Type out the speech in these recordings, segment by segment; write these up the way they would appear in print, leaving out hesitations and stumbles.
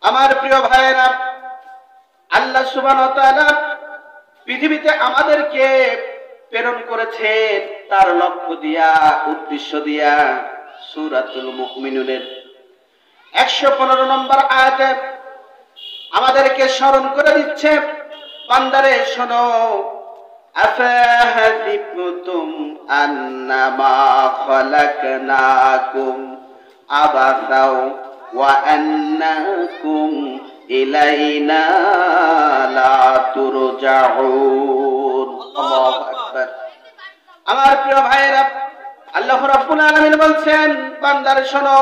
আমার প্রিয় ভাইয়েরা, আল্লাহ সুবহানাহু ওয়া তাআলা পৃথিবীতে আমাদেরকে প্রেরণ করেছেন তার লক্ষ্য দিয়া, উদ্দেশ্য দিয়া। সূরাতুল মুমিনুনের 115 নম্বর আয়াতে আমাদেরকে স্মরণ করে দিচ্ছে, বান্দারে শোনো, আফাহাসিবতুম আন্নামা খালাকনাকুম আবাসাও ওয়া আন্নাকুম ইলাইনা লা তুরজাউন। আল্লাহু আকবার। আমার প্রিয় ভাইরা, আল্লাহ রাব্বুল আলামিন বলছেন, বান্দারে শোনো,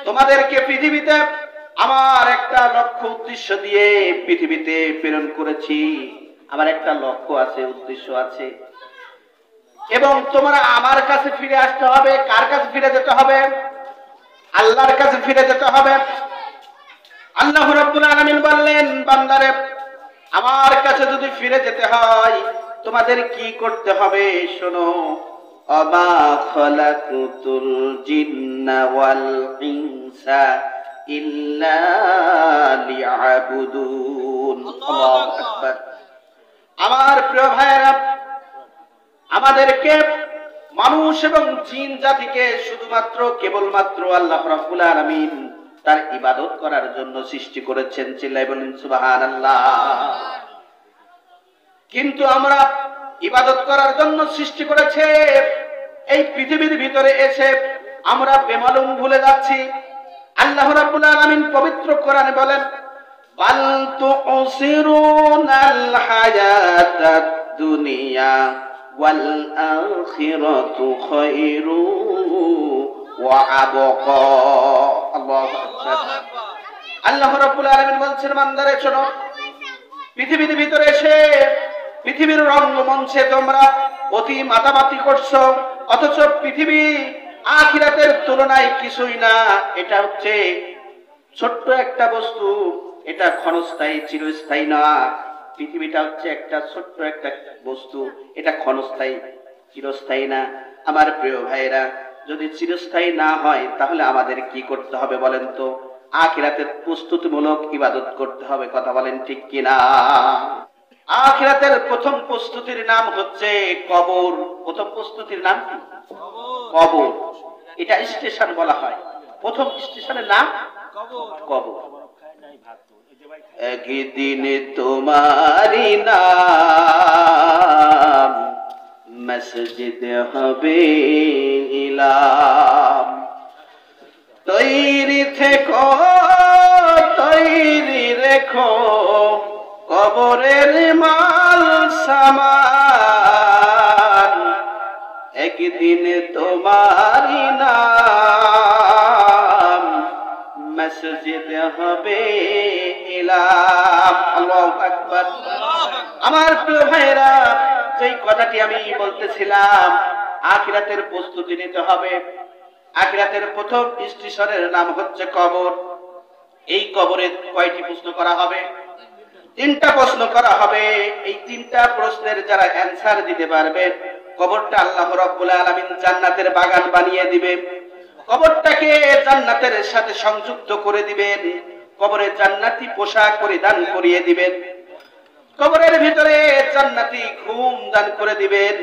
তোমাদেরকে পৃথিবীতে আমার একটা লক্ষ্য উদ্দেশ্য দিয়ে পৃথিবীতে প্রেরণ করেছি। আমার একটা লক্ষ্য আছে, উদ্দেশ্য আছে, এবং তোমরা আমার কাছে ফিরে আসতে হবে। কার কাছে ফিরে যেতে হবে? আল্লাহর কাছে ফিরে যেতে হবে। আল্লাহ রাব্বুল আলামিন বললেন, বান্দারে, আমার কাছে যদি ফিরে যেতে হয় তোমাদের কি করতে হবে শোনো, আমা খালাকুতুল জিন্না ওয়াল ইনসা ইল্লা লিয়াবুদুন। আল্লাহু আকবার। আমার প্রিয় ভাইরা, আমাদেরকে মানুষ এবং জিন জাতিকে শুধুমাত্র কেবলমাত্র আল্লাহ রাব্বুল আলামিন তার ইবাদত করার জন্য সৃষ্টি করেছেন। চিল্লায় বলেন সুবহানাল্লাহ। কিন্তু আমরা ইবাদত করার জন্য সৃষ্টি করেছে, এই পৃথিবীর ভিতরে এসে আমরা বেমালুম ভুলে যাচ্ছি। আল্লাহ রাব্বুল আলামিন পবিত্র কোরআনে বলেন, বাল তুসিরুনাল হায়াতাদ দুনিয়া ওয়াল আখিরাতু খায়রু ওয়া আবকা। আল্লাহু আকবার। আল্লাহ রাব্বুল আলামিন বলছেন, বান্দারে শোনো, পৃথিবীর ভিতরে এসে পৃথিবীর রঙ্গমঞ্চে তোমরা অতি মাতামাতি করছো, অথচ পৃথিবী আখিরাতের তুলনায় কিছুই না। এটা হচ্ছে ছোট্ট একটা বস্তু, এটা ক্ষণস্থায়ী, চিরস্থায়ী না। পৃথিবীটা হচ্ছে একটা ছোট্ট একটা বস্তু, এটা ক্ষণস্থায়ী, চিরস্থায়ী না। আমার প্রিয় ভাইরা, যদি চিরস্থায়ী না হয় তাহলে আমাদের কি করতে হবে বলেন তো? আখিরাতের প্রস্তুতিমূলক ইবাদত করতে হবে। কথা বলেন ঠিক কিনা? আখিরাতের প্রথম প্রস্তুতির নাম হচ্ছে কবর। প্রথম প্রস্তুতির নাম কি? কবর। এটা স্টেশন বলা হয়। প্রথম স্টেশনের নাম কবর। একদিন তোমারি নাম মসজিদ হবে ইলাম। তৈরি থেকো, তৈরি রেখো কবরের মাল সামান। একদিন তোমারি নাম মসজিদ হবে ইলাম। আল্লাহু আকবার। আমার প্রিয় ভাইরা, যেই কথাটি আমি বলতেছিলাম, আখিরাতের প্রস্তুতি নিতে হবে। আখিরাতের প্রথম স্টেশনের নাম হচ্ছে কবর। এই কবরে কয়টি প্রশ্ন করা হবে? 3টা প্রশ্ন করা হবে। এই 3টা প্রশ্নের যারা অ্যানসার দিতে পারবে, কবরটা আল্লাহ রাব্বুল আলামিন জান্নাতের বাগান বানিয়ে দিবে। কবরটাকে জান্নাতের সাথে সংযুক্ত করে দিবেন। কবরে জান্নাতি পোশাক পরিধান করিয়ে দিবেন। কবরের ভিতরে জান্নাতি ঘুম দান করে দিবেন।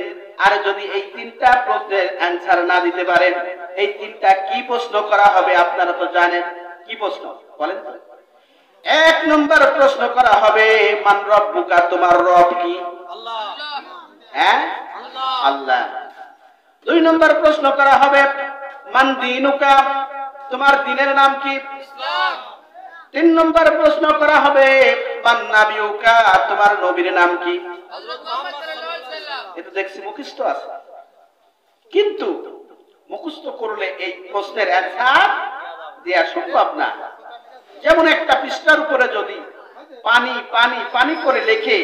আর যদি এই 3টা প্রশ্নের অ্যানসার না দিতে পারেন, এই 3টা কি প্রশ্ন করা হবে আপনারা তো জানেন। কি প্রশ্ন বলেন তো? 1 নম্বর প্রশ্ন করা হবে, মান রব্বুকা, তোমার রব কি? আল্লাহ। হ্যাঁ, আল্লাহ। 2 নম্বর প্রশ্ন করা হবে, মান দীনুকা, তোমার দ্বীনের নাম কি? ইসলাম। 3 নম্বর প্রশ্ন করা হবে, মান নাবিয়ুকা, তোমার নবীর নাম কি? হযরত মুহাম্মদ সাল্লাল্লাহু আলাইহি ওয়াসাল্লাম। এটা দেখছি মুখস্থ আছে, কিন্তু মুখস্থ করলে এই প্রশ্নের অ্যানসার দেয়া সম্ভব না। যেমন একটা পৃষ্ঠার উপরে যদি পানি পানি পানি করে লিখে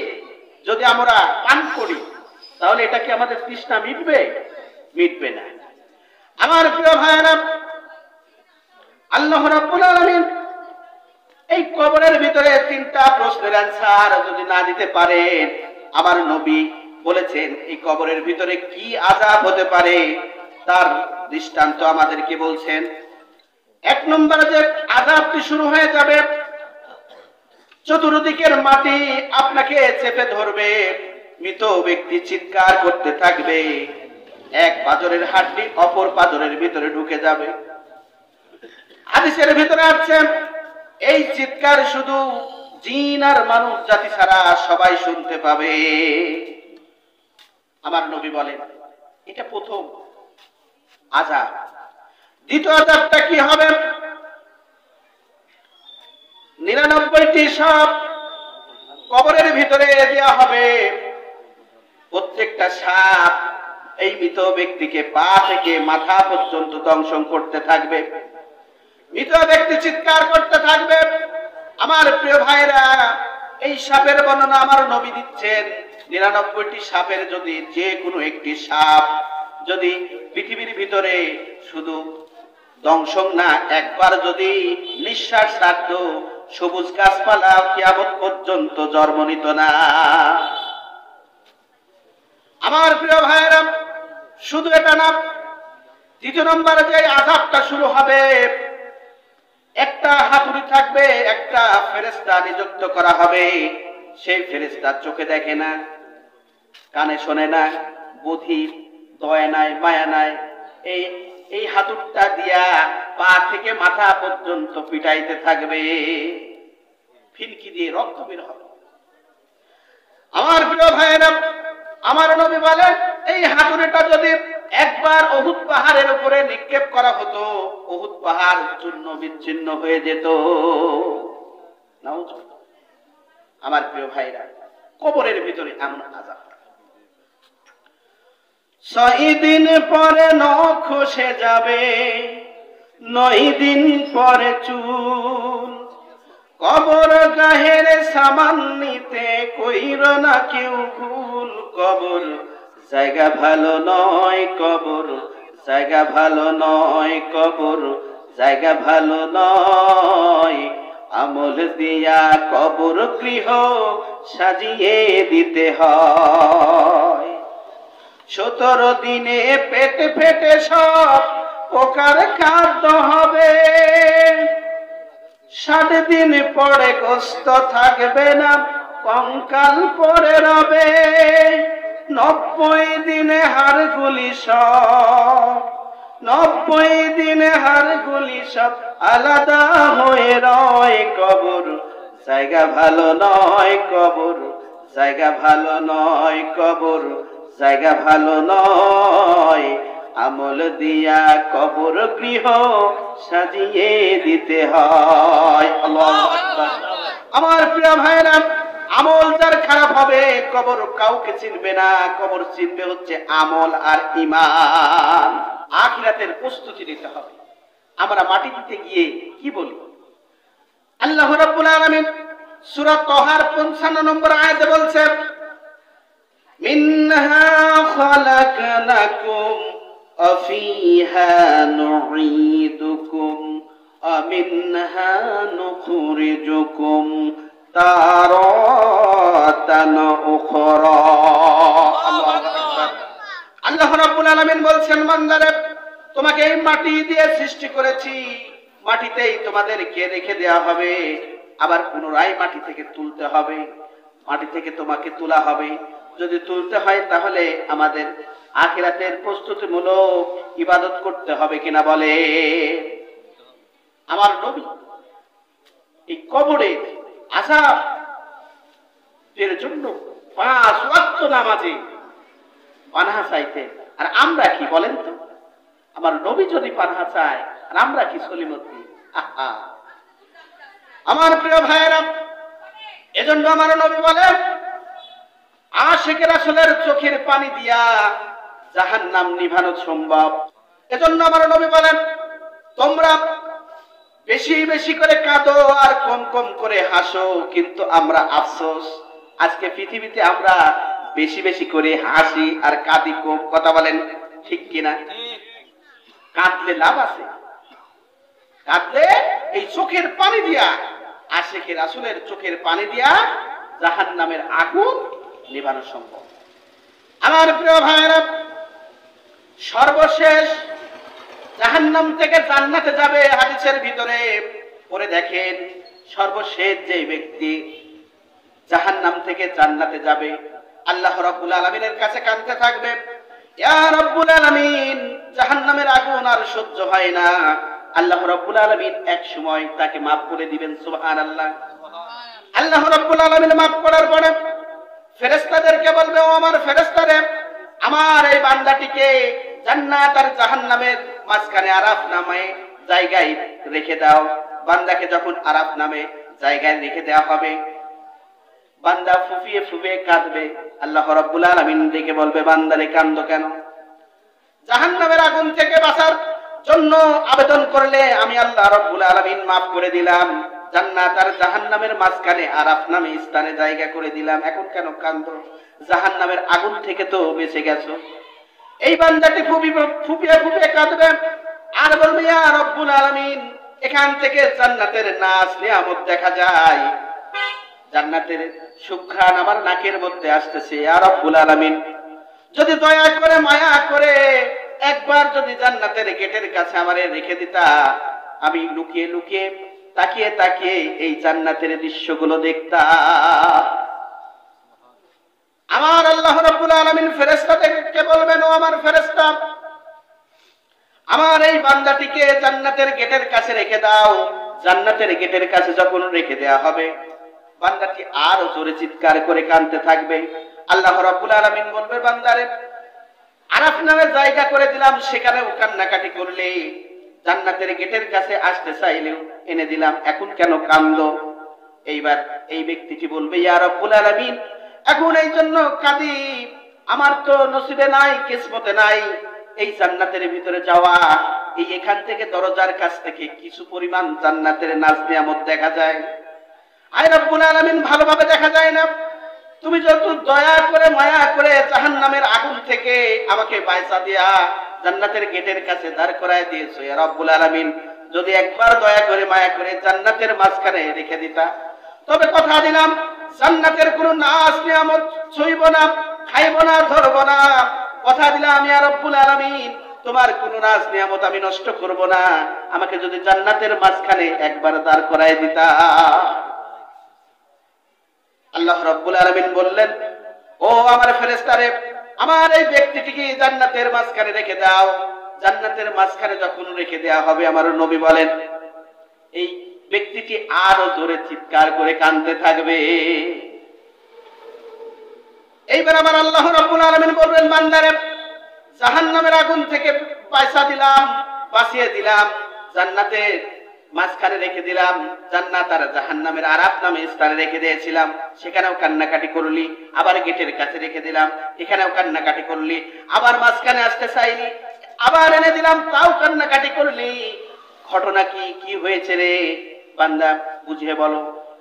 যদি আমরা পান করি, তাহলে এটা কি আমাদের তৃষ্ণা মিটবে? মিটবে না। আমার প্রিয় ভাইরা, আল্লাহ রাব্বুল আলামিন এই কবরের ভিতরে 3টা প্রশ্নের অ্যানসার যদি না দিতে পারেন, আমার নবী বলেছেন এই কবরের ভিতরে কি আযাব হতে পারে তার দৃষ্টান্ত আমাদেরকে বলছেন। 1 নম্বরে যে আযাবটি শুরু হয়ে যাবে, চতুর্দিকের মাটি আপনাকে চেপে ধরবে, মৃত ব্যক্তি চিৎকার করতে থাকবে, এক পাঁজরের হাড্ডি অপর পাঁজরের ভিতরে ঢুকে যাবে। হাদিসের ভিতরে আছে এই চিৎকার শুধু জিন আর মানুষ জাতি ছাড়া সবাই শুনতে পাবে। আমার নবী বলেন এটা প্রথম আযাব। দ্বিতীয় আযাবটা কি হবে? 99টি সাপ কবরের ভিতরে দেওয়া হবে। প্রত্যেকটা সাপ এই মৃত ব্যক্তিকে পা থেকে মাথা পর্যন্ত দংশন করতে থাকবে। মৃত ব্যক্তি চিৎকার করতে থাকবে। আমার প্রিয় ভাইরা, এই সাপের বর্ণনা আমার নবী দিচ্ছেন। 99টি সাপের যদি যে কোনো একটি সাপ যদি পৃথিবীর ভিতরে শুধু দংশন না, একবার যদি নিঃশ্বাস ছাড়ত, সবুজ গাছপালা কিয়ামত পর্যন্ত জন্ম নিত না। আমার প্রিয় ভাইরা, শুধু এটা না, দ্বিতীয় নম্বরে যে আযাবটা শুরু হবে, একটা হাতুড়ি থাকবে, একটা ফেরেশতা নিযুক্ত করা হবে। সেই ফেরেশতা চোখে দেখে না, কানে শোনে না, বুদ্ধি দয়া নাই, মায়া নাই। এই হাতুড়িটা দিয়া পা থেকে মাথা পর্যন্ত পিটাইতে থাকবে, ফিনকি দিয়ে রক্ত বের হবে। আমার প্রিয় ভাইয়েরা, আমার নবী বলেন এই হাতুড়িটা যদি একবার উহুদ পাহাড়ের উপরে নিক্ষেপ করা হতো, উহুদ পাহাড় চূর্ণ বিচ্ছিন্ন হয়ে যেত। আমার প্রিয় ভাইরা, কবরের ভিতরে এমন আযাব। 6 দিন পরে নখ খসে যাবে, 9 দিন পরে চুল। কবর গাহের সামান নিতে কইর না কেউ ভুল। কবর জায়গা ভালো নয়, কবর জায়গা ভালো নয়, কবর জায়গা ভালো নয়। আমল দিয়া কবর গৃহ সাজিয়ে দিতে হয়। 17 দিনে পেটে পেটে সব পোকার খাদ্য হবে। 60 দিন পরে গোস্ত থাকবে না, কঙ্কাল পরে রবে। 90 দিনে হাড়গুলি সব, 90 দিনে হাড়গুলি সব আলাদা হয়ে রয়। কবর জায়গা ভালো নয়, কবর জায়গা ভালো নয়, কবর জায়গা ভালো নয়। আমল দিয়া কবর গৃহ সাজিয়ে দিতে হয়। আল্লাহু আকবার। আমার প্রিয় ভাইরা, আমল যার খারাপ হবে কবর কাউকে চিনবে না। কবর চিনবে হচ্ছে আমল আর ঈমান। আখিরাতের প্রস্তুতি নিতে হবে। আমরা মাটি দিতে গিয়ে কি বলি? আল্লাহ রাব্বুল আলামিন সূরা তাহার 55 নম্বর আয়াতে বলছেন, মিনহা খালাকনাকুম ওয়া ফিহা নুঈদুকুম ওয়া মিনহা নুখরিজুকুম তারাতান উখরা। আল্লাহু আকবার। আল্লাহ রাব্বুল আলামিন বলছেন, বান্দারে তোমাকে এই মাটি দিয়ে সৃষ্টি করেছি, মাটিতেই তোমাদেরকে রেখে দেওয়া হবে, আবার পুনরায় মাটি থেকে তুলতে হবে, মাটি থেকে তোমাকে তোলা হবে। যদি তুলতে হয় তাহলে আমাদের আখিরাতের প্রস্তুতিমূলক ইবাদত করতে হবে কিনা বলে। আমার নবী এই কবরে আযাব এর জন্য 5 ওয়াক্ত নামাজে পানাহা চাইতেন। আর আমরা কি বলেন তো? আমার নবী যদি পানাহা চায় আর আমরা কি সলিমতি? আহা! আমার প্রিয় ভাইয়েরা, এজন্য আমার নবী বলেন আশিকের রাসূলের চোখের পানি দিয়া জাহান্নাম নিভানো সম্ভব। এজন্য আমার নবী বলেন তোমরা বেশি বেশি করে কাঁদো আর কম কম করে হাসো। কিন্তু আমরা আফসোস, আজকে পৃথিবীতে আমরা বেশি বেশি করে হাসি আর কাঁদি কম। কথা বলেন ঠিক কিনা? কাঁদলে লাভ আছে? কাঁদলে এই চোখের পানি দিয়া, আশিকের রাসূলের চোখের পানি দিয়া জাহান্নামের আগুন নিভানো সম্ভব। আমার প্রিয় ভাইরা, সর্বশেষ জাহান্নাম থেকে জান্নাতে যাবে। হাদিসের ভিতরে পড়ে দেখেন সর্বশেষ যে ব্যক্তি জাহান্নাম থেকে জান্নাতে যাবে, আল্লাহ রাব্বুল আলামিনের কাছে কাঁদতে থাকবে, ইয়া রাব্বুল আলামিন, জাহান্নামের আগুন আর সহ্য হয় না। আল্লাহ রাব্বুল আলামিন এক সময় তাকে maaf করে দিবেন। সুবহানাল্লাহ। আল্লাহ রাব্বুল আলামিন maaf করার পরে ফেরেশতাদেরকে বলবে, ও আমার ফেরেশতারা, আমার এই বান্দাটিকে জান্নাত আর জাহান্নামের মাঝখানে আরাফ নামে জায়গায় রেখে দাও। বান্দাকে যখন আরাফ নামে জায়গায় রেখে দেওয়া হবে, বান্দা ফুফিয়ে ফুফিয়ে কাঁদবে। আল্লাহ রাব্বুল আলামিন দেখে বলবে, বান্দারে কাঁদো কেন? জাহান্নামের আগুন থেকে বাঁচার জন্য আবেদন করলে আমি আল্লাহ রাব্বুল আলামিন maaf করে দিলাম, জান্নাত আর জাহান্নামের মাঝখানে আরাফ নামে স্থানে জায়গা করে দিলাম, এখন কেন কাঁদো? জাহান্নামের আগুন থেকে তো বেঁচে গেছো। এই বান্দাটি ফুপিয়ে ফুপিয়ে কাঁদবে আর বলবে, ইয়া রাব্বুল আলামিন, এখান থেকে জান্নাতের নাজ নিয়ামত দেখা যায়, জান্নাতের সুঘ্রাণ আমার নাকের মধ্যে আসতেছে। ইয়া রাব্বুল আলামিন, যদি দয়া করে মায়া করে একবার যদি জান্নাতের গেটের কাছে আমারে রেখে দিতা, আমি লুকিয়ে লুকিয়ে তাকিয়ে তাকিয়ে এই জান্নাতের দৃশ্যগুলো দেখতাম। আমার আল্লাহ রাব্বুল আলামিন ফেরেশতাদেরকে বলবেন, ও আমার ফেরেশতা, আমার এই বান্দাটিকে জান্নাতের গেটের কাছে রেখে দাও। জান্নাতের গেটের কাছে যখন রেখে দেয়া হবে, বান্দাটি আরো জোরে চিৎকার করে কাঁদতে থাকবে। আল্লাহ রাব্বুল আলামিন বলবে, বান্দারে আরাফ নামে জায়গা করে দিলাম, সেখানেও কান্নাকাটি করলে, জান্নাতের গেটের কাছে আসতে চাইলেও এনে দিলাম, এখন কেন কান্দো? এইবার এই ব্যক্তিটি বলবে, ইয়া রাব্বুল আলামিন, এখন এই জন্য কাঁদি, আমার তো নসিবে নাই, কিসমতে নাই এই জান্নাতের ভিতরে যাওয়া। এই এখান থেকে দরজার কাছ থেকে কিছু পরিমাণ জান্নাতের নাজ নিয়ামত দেখা যায়, আয় রাব্বুল আলামিন ভালোভাবে দেখা যায় না। তুমি যত দয়া করে মায়া করে জাহান্নামের আগুন থেকে আমাকে বাঁচা দিয়া জান্নাতের গেটের কাছে দাঁড় করায় দিয়েছো, ইয়া রাব্বুল আলামিন, যদি একবার দয়া করে মায়া করে জান্নাতের মাঝখানে রেখে দিতা, তবে কথা দিলাম জান্নাতের কোনো নাজ নিয়ামত ছুঁইব না, খাইব না, ধরব না। কথা দিলাম ইয়া রাব্বুল আলামিন, তোমার কোনো নাজ নিয়ামত আমি নষ্ট করব না, আমাকে যদি জান্নাতের মাঝখানে একবার দাঁড় করায় দিতা। আল্লাহ রাব্বুল আলামিন বললেন, ও আমার ফেরেশতারে, আমার এই ব্যক্তিটিকে জান্নাতের মাঝখানে রেখে দাও। জান্নাতের মাঝখানে যখন রেখে দেয়া হবে, আমার নবী বলেন, এই ব্যক্তিটি আরো জোরে চিৎকার করে কাঁদতে থাকবে। এইবার আমার আল্লাহ রাব্বুল আলামিন বলবেন, বান্দারে জাহান্নামের আগুন থেকে বাঁচা দিলাম, বাঁচিয়ে দিলাম, জান্নাতের মাঝখানে রেখে দিলাম, জান্নাত আর জাহান্নামের আরাফ নামে স্থানে রেখে দিয়েছিলাম, সেখানেও কান্নাকাটি করলি, আবার গেটের কাছে রেখে দিলাম, এখানেও কান্নাকাটি করলি, আবার মাঝখানে আসতে চাইলি, আবার এনে দিলাম, তাও কান্নাকাটি করলি, ঘটনা কি? কি হয়েছে রে বান্দা, বুঝিয়ে বলো।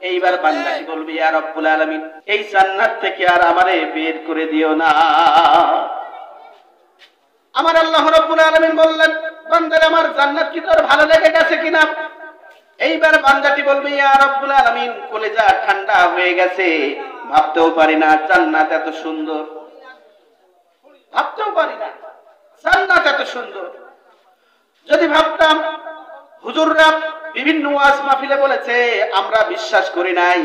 এইবার বান্দাটি বলবে, ইয়া রাব্বুল আলামিন, এই জান্নাত থেকে আর আমারে বের করে দিও না। আমার আল্লাহ রাব্বুল আলামিন বললেন, বান্দারে আমার জান্নাত কি তোর ভালো লেগে গেছে কিনা? এইবার বান্দাটি বলবে, ইয়া রাব্বুল আলামিন, কলিজা ঠান্ডা হয়ে গেছে, ভাবতেও পারি না জান্নাত এত সুন্দর, ভাবতেও পারি না জান্নাত এত সুন্দর। যদি ভাবতাম, হুজুররা বিভিন্ন ওয়াজ মাহফিলে বলেছে, আমরা বিশ্বাস করি নাই।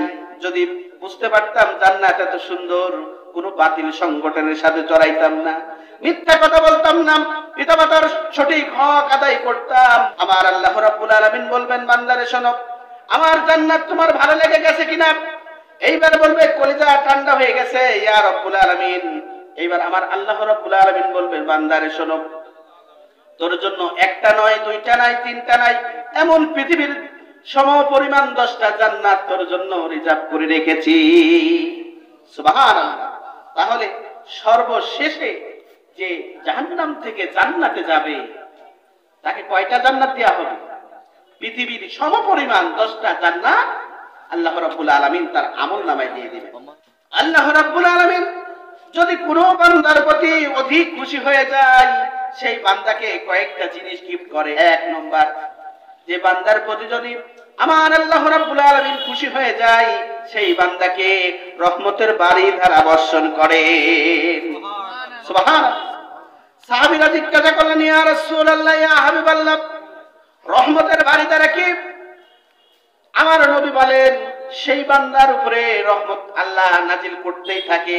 যদি বুঝতে পারতাম জান্নাত এত সুন্দর, কোন বাতিল সংগঠনের সাথে জড়াইতাম না, মিথ্যা কথা বলতাম না, পিতামাতার সঠিক হক আদায় করতাম। আমার আল্লাহ রাব্বুল আলামিন বলবেন, বান্দারে শোনো, আমার জান্নাত তোমার ভালো লেগে গেছে কিনা? এইবার বলবে, কলিজা ঠান্ডা হয়ে গেছে ইয়া রাব্বুল আলামিন। এইবার আমার আল্লাহ রাব্বুল আলামিন বলবেন, বান্দারে শোনো, তোর জন্য একটা নয়, দুইটা নয়, তিনটা নয়, এমন পৃথিবীর সমপরিমাণ 10টা জান্নাত তোর জন্য রিজার্ভ করে রেখেছি। সুবহানাল্লাহ। তাহলে সর্বশেষে যে জাহান্নাম থেকে জান্নাতে যাবে, তাকে কয়টা জান্নাত দেয়া হবে? পৃথিবীর সমপরিমাণ 10টা জান্নাত আল্লাহ রাব্বুল আলামিন তার আমলনামায় দিয়ে দিবেন। আল্লাহ রাব্বুল আলামিন যদি কোনো বান্দার প্রতি অধিক খুশি হয়ে যায়, সেই বান্দাকে কয়েকটা জিনিস গিফট করে। 1 নম্বর, যে বান্দার প্রতি যদি আমার আল্লাহ রাব্বুল আলামিন খুশি হয়ে যায়, সেই বান্দাকে রহমতের বাড়ি ধারা বর্ষণ করে। সুবহানাল্লাহ। সাহাবীরা জিজ্ঞাসা করলেন, ইয়া রাসূলুল্লাহ, ইয়া হাবিবাল্লাহ, রহমতের বাড়ি দ্বারা কি? আমার নবী বলেন সেই বান্দার উপরে রহমত আল্লাহ নাজিল করতেই থাকে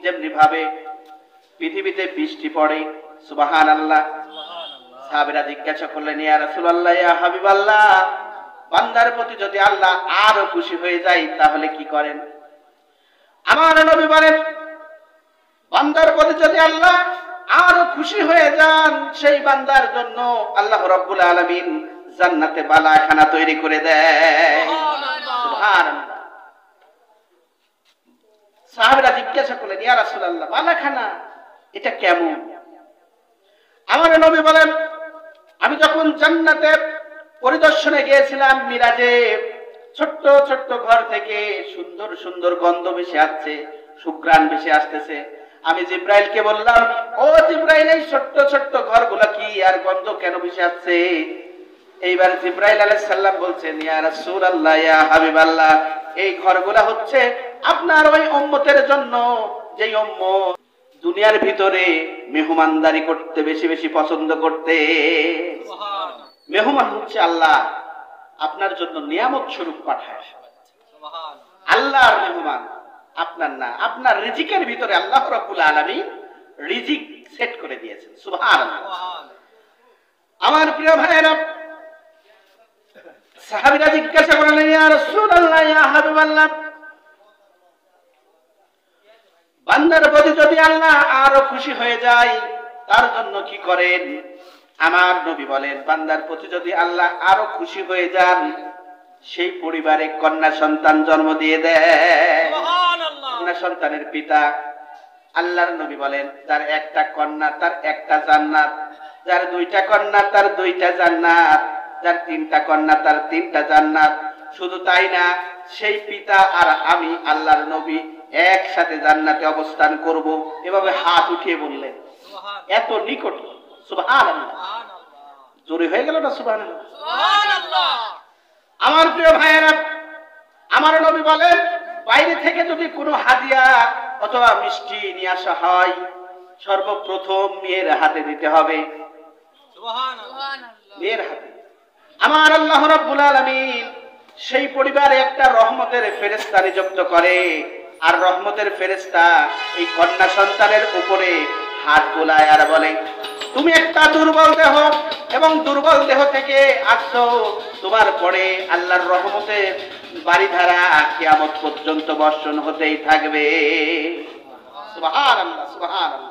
যেমনি ভাবে পৃথিবীতে বৃষ্টি পড়ে। সুবহানাল্লাহ। সাহাবীরা জিজ্ঞাসা করলেন, ইয়া রাসূলুল্লাহ, ইয়া হাবিবাল্লাহ, বান্দার প্রতি যদি আল্লাহ আরো খুশি হয়ে যায় তাহলে কি করেন? আমার নবী বলেন, বান্দার প্রতি যদি আল্লাহ আরো খুশি হয়ে যান সেই বান্দার জন্য আল্লাহ রাব্বুল আলামিন জান্নাতে বালাখানা তৈরি করে দেয়। সুবহানাল্লাহ। সাহাবীরা জিজ্ঞাসা করলেন, ইয়া রাসূলুল্লাহ, বালাখানা এটা কেমন? আমার নবী বলেন, আমি যখন জান্নাতে পরিদর্শনে গিয়েছিলাম মিরাজে, ছোট্ট ছোট্ট ঘর থেকে সুন্দর সুন্দর গন্ধ ভেসে আসছে, সুঘ্রাণ ভেসে আসতেছে। আমি জিব্রাইলকে বললাম, ও জিব্রাইল, এই ছোট্ট ছোট্ট ঘরগুলো কি আর গন্ধ কেন ভেসে আসছে? এইবার জিব্রাইল আলাইহিস সালাম বলছেন, ইয়া রাসূলুল্লাহ, ইয়া হাবিবাল্লাহ, এই ঘরগুলো হচ্ছে আপনার ওই উম্মতের জন্য যেই উম্মত দুনিয়ার ভিতরে মেহমানদারি করতে বেশি বেশি পছন্দ করতে। মেহমান হচ্ছে আল্লাহ আপনার জন্য নিয়ামত স্বরূপ পাঠায়। আল্লাহর মেহমান আপনার না, আপনার রিজিকের ভিতরে আল্লাহ রাব্বুল আলামিন রিজিক সেট করে দিয়েছেন। সুবহানাল্লাহ। আমার প্রিয় ভাইয়েরা, সাহাবীরা জিজ্ঞাসা করলেন, ইয়া রাসূলুল্লাহ, ইয়া হাবিবাল্লাহ, বান্দার প্রতি যদি আল্লাহ আরো খুশি হয়ে যায় তার জন্য কি করেন? আমার নবী বলেন, বান্দার প্রতি যদি আল্লাহ আরো খুশি হয়ে যান সেই পরিবারে কন্যা সন্তান জন্ম দিয়ে দেয়। কন্যা সন্তানের পিতা। আল্লাহর নবী বলেন, যার একটা কন্যা তার একটা জান্নাত, যার দুইটা কন্যা তার দুইটা জান্নাত, যার তিনটা কন্যা তার তিনটা জান্নাত। শুধু তাই না, সেই পিতা আর আমি আল্লাহর নবী একসাথে জান্নাতে অবস্থান করব। এভাবে হাত উঠিয়ে বললেন, এত নিকট। সুবহানাল্লাহ। জোরে হয়ে গেল না? সুবহানাল্লাহ। আমার প্রিয় ভাইয়েরা, আমার নবী বলেন, বাইরে থেকে যদি কোনো হাদিয়া অথবা মিষ্টি নিয়ে আসা হয় সর্বপ্রথম মেয়ের হাতে দিতে হবে। মেয়ের হাতে। আমার আল্লাহ রাব্বুল আলামিন সেই পরিবারে একটা রহমতের ফেরেশতা নিযুক্ত করে, আর রহমতের ফেরেশতা এই কন্যা সন্তানের উপরে হাত বোলায় আর বলে, তুমি একটা দুর্বল দেহ এবং দুর্বল দেহ থেকে আসছো, তোমার পরে আল্লাহর রহমতের বাড়িধারা কিয়ামত পর্যন্ত বর্ষণ হতেই থাকবে। সুবহানাল্লাহ, সুবহানাল্লাহ।